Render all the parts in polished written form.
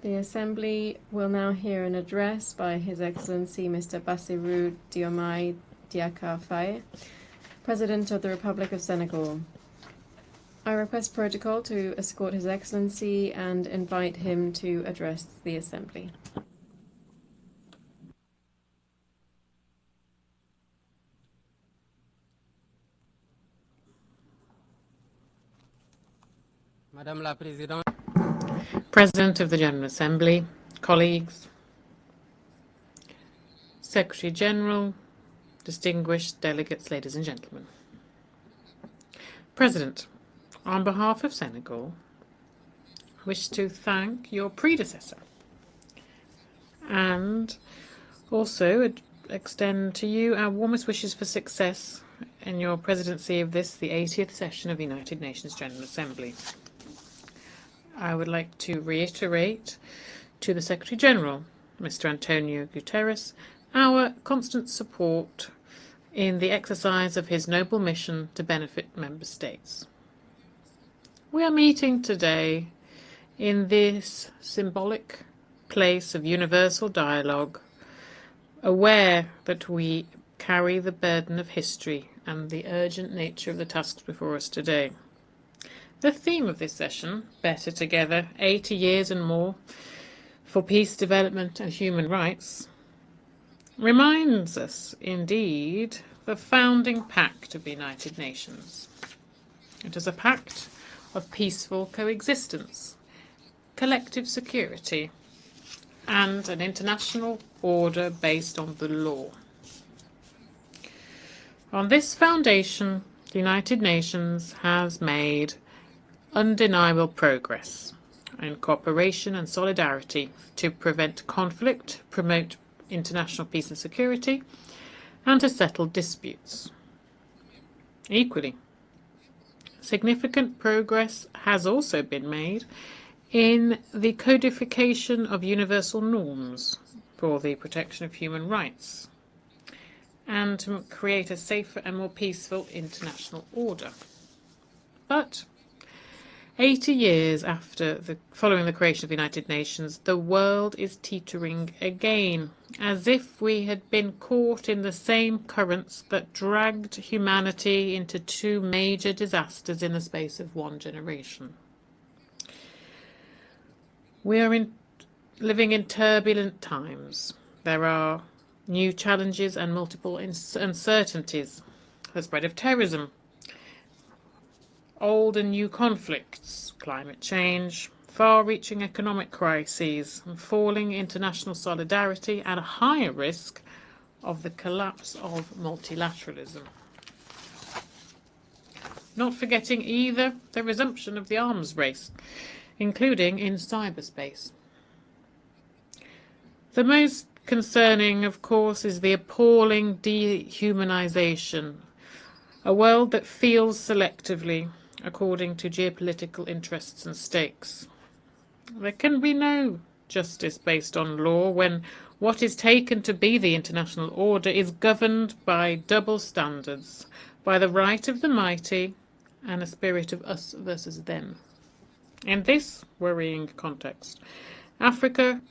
The Assembly will now hear an address by His Excellency Mr. Bassirou Diomaye Diakhar Faye, President of the Republic of Senegal. I request protocol to escort His Excellency and invite him to address the Assembly. Madame la Présidente, President of the General Assembly, colleagues, Secretary General, distinguished delegates, ladies and gentlemen. President, on behalf of Senegal, I wish to thank your predecessor and also extend to you our warmest wishes for success in your presidency of this, the 80th session of the United Nations General Assembly. I would like to reiterate to the Secretary General, Mr. Antonio Guterres, our constant support in the exercise of his noble mission to benefit member states. We are meeting today in this symbolic place of universal dialogue, aware that we carry the burden of history and the urgent nature of the tasks before us today. The theme of this session, Better Together, 80 years and more for peace, development and human rights, reminds us, indeed, the founding pact of the United Nations. It is a pact of peaceful coexistence, collective security, and an international order based on the law. On this foundation, the United Nations has made undeniable progress in cooperation and solidarity to prevent conflict, promote international peace and security, and to settle disputes. Equally, significant progress has also been made in the codification of universal norms for the protection of human rights and to create a safer and more peaceful international order. But 80 years following the creation of the United Nations, the world is teetering again, as if we had been caught in the same currents that dragged humanity into two major disasters in the space of one generation. We are living in turbulent times. There are new challenges and multiple uncertainties. The spread of terrorism, old and new conflicts, climate change, far-reaching economic crises, and falling international solidarity, and a higher risk of the collapse of multilateralism. Not forgetting either the resumption of the arms race, including in cyberspace. The most concerning, of course, is the appalling dehumanization, a world that feels selectively according to geopolitical interests and stakes. There can be no justice based on law when what is taken to be the international order is governed by double standards, by the right of the mighty and a spirit of us versus them. In this worrying context, Africa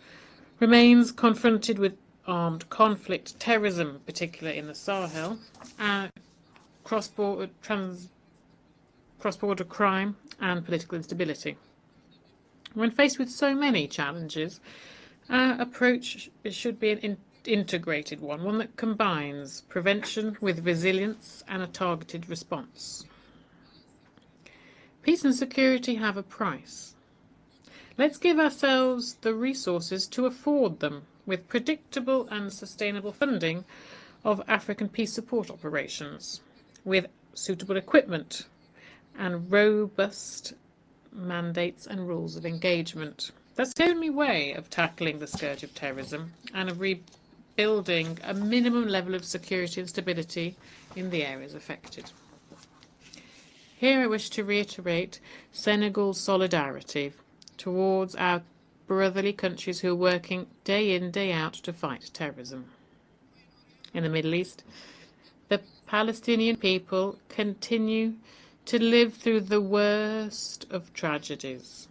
remains confronted with armed conflict, terrorism, particularly in the Sahel, cross-border crime and political instability. When faced with so many challenges, our approach should be an integrated one that combines prevention with resilience and a targeted response. Peace and security have a price. Let's give ourselves the resources to afford them with predictable and sustainable funding of African peace support operations, with suitable equipment and robust mandates and rules of engagement. That's the only way of tackling the scourge of terrorism and of rebuilding a minimum level of security and stability in the areas affected. Here I wish to reiterate Senegal's solidarity towards our brotherly countries who are working day in, day out to fight terrorism. In the Middle East, the Palestinian people continue to live through the worst of tragedies.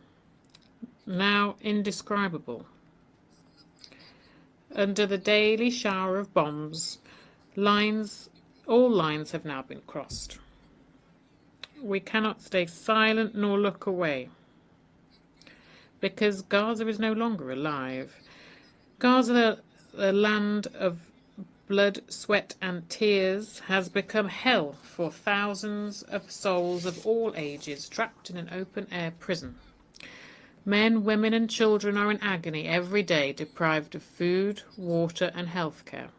now indescribable. Under the daily shower of bombs, all lines have now been crossed. We cannot stay silent nor look away, because Gaza is no longer alive. Gaza, the land of blood, sweat and tears, has become hell for thousands of souls of all ages trapped in an open-air prison. Men, women and children are in agony every day, deprived of food, water and health care.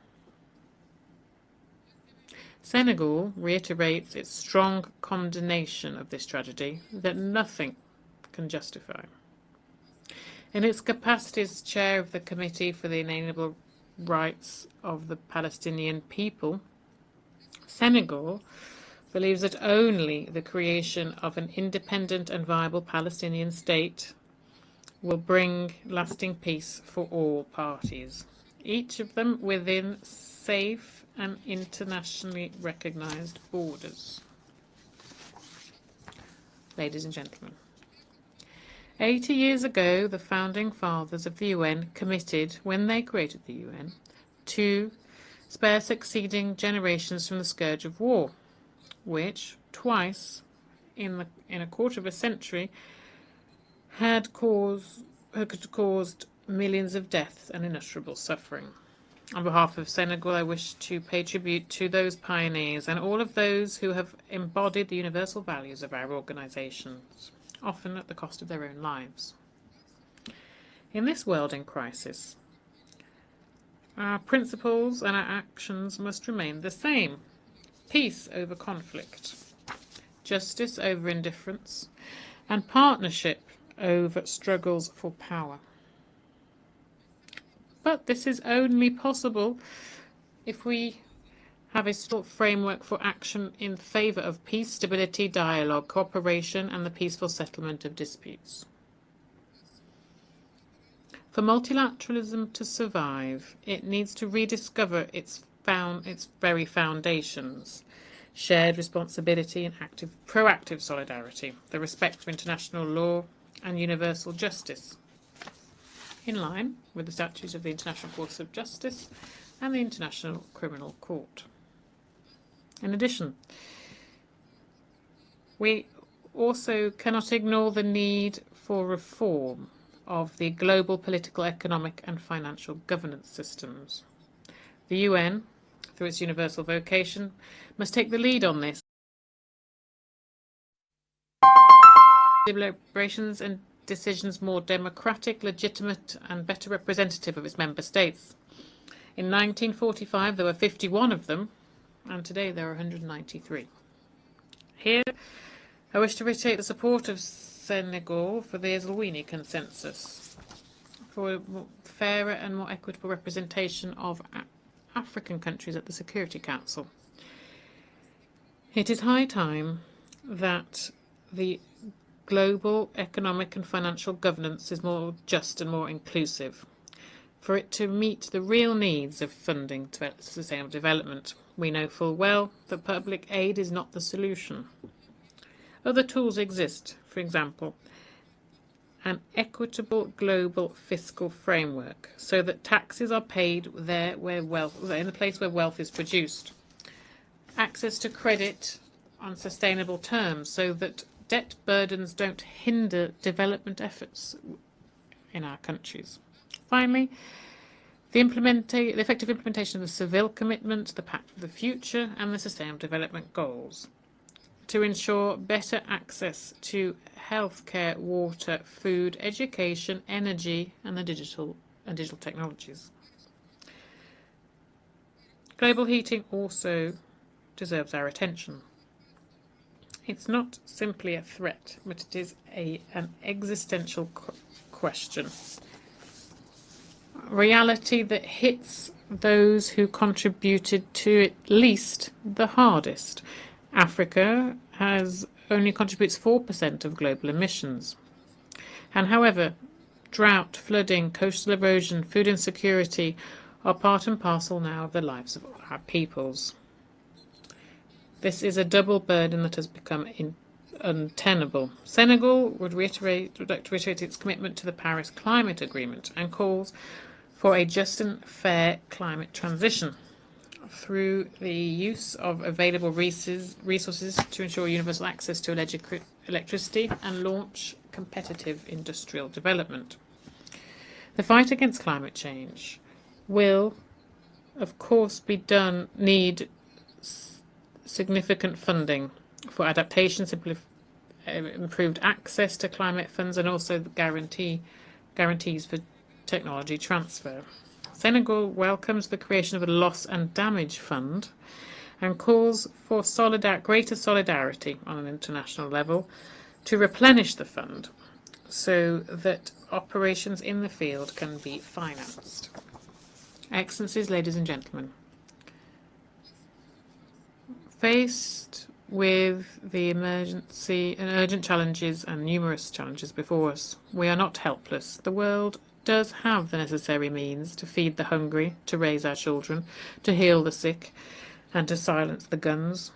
Senegal reiterates its strong condemnation of this tragedy that nothing can justify. In its capacity as chair of the Committee for the Inalienable Rights of the Palestinian People, Senegal believes that only the creation of an independent and viable Palestinian state will bring lasting peace for all parties, each of them within safe and internationally recognized borders. Ladies and gentlemen, 80 years ago, the founding fathers of the UN committed, when they created the UN, to spare succeeding generations from the scourge of war, which twice in a quarter of a century had caused millions of deaths and unutterable suffering. On behalf of Senegal, I wish to pay tribute to those pioneers and all of those who have embodied the universal values of our organisations, often at the cost of their own lives. In this world in crisis, our principles and our actions must remain the same. Peace over conflict, justice over indifference, and partnership over struggles for power. But this is only possible if we have a framework for action in favour of peace, stability, dialogue, cooperation and the peaceful settlement of disputes. For multilateralism to survive, it needs to rediscover its very foundations: shared responsibility and proactive solidarity, the respect for international law and universal justice, in line with the statutes of the International Court of Justice and the International Criminal Court. In addition, we also cannot ignore the need for reform of the global political, economic and financial governance systems. The UN, through its universal vocation, must take the lead on this. Deliberations and decisions more democratic, legitimate and better representative of its member states. In 1945 there were 51 of them, and today there are 193. Here I wish to reiterate the support of Senegal for the Eswatini Consensus, for a fairer and more equitable representation of African countries at the Security Council. It is high time that the global economic and financial governance is more just and more inclusive, for it to meet the real needs of funding to sustainable development. We know full well that public aid is not the solution. Other tools exist, for example, an equitable global fiscal framework, so that taxes are paid there in the place where wealth is produced. Access to credit on sustainable terms, so that debt burdens don't hinder development efforts in our countries. Finally, the effective implementation of the Seville Commitment, the Pact for the Future and the Sustainable Development Goals to ensure better access to healthcare, water, food, education, energy and digital technologies. Global heating also deserves our attention. It's not simply a threat, but it is an existential question. Reality that hits those who contributed to it least the hardest. Africa only contributes 4% of global emissions. And however, drought, flooding, coastal erosion, food insecurity are part and parcel now of the lives of our peoples. This is a double burden that has become untenable. Senegal would like to reiterate its commitment to the Paris Climate Agreement and calls for a just and fair climate transition through the use of available resources to ensure universal access to electricity and launch competitive industrial development. The fight against climate change will, of course, need significant funding for adaptation, improved access to climate funds, and also guarantees for technology transfer. Senegal welcomes the creation of a loss and damage fund and calls for greater solidarity on an international level to replenish the fund so that operations in the field can be financed. Excellencies, ladies and gentlemen, faced with the emergency and urgent challenges and numerous challenges before us, we are not helpless. The world does have the necessary means to feed the hungry, to raise our children, to heal the sick, and to silence the guns.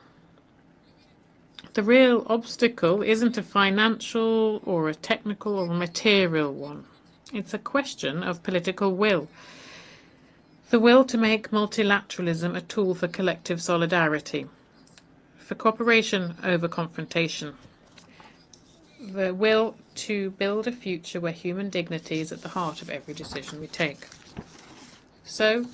The real obstacle isn't a financial or a technical or a material one. It's a question of political will. The will to make multilateralism a tool for collective solidarity, for cooperation over confrontation. The will to build a future where human dignity is at the heart of every decision we take. So,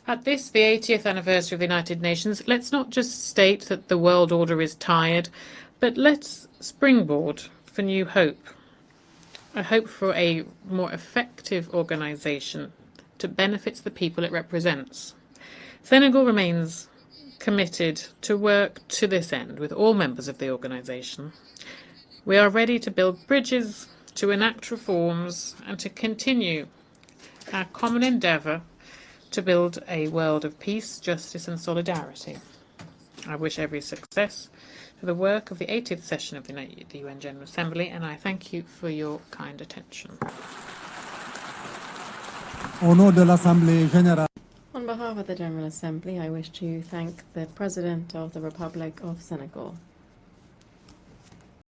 at this, the 80th anniversary of the United Nations, let's not just state that the world order is tired, but let's springboard for new hope. A hope for a more effective organisation to benefit the people it represents. Senegal remains committed to work to this end with all members of the organisation. We are ready to build bridges, to enact reforms, and to continue our common endeavour to build a world of peace, justice and solidarity. I wish every success for the work of the 80th session of the UN General Assembly, and I thank you for your kind attention. Au nom de l'Assemblée générale. On behalf of the General Assembly, I wish to thank the President of the Republic of Senegal.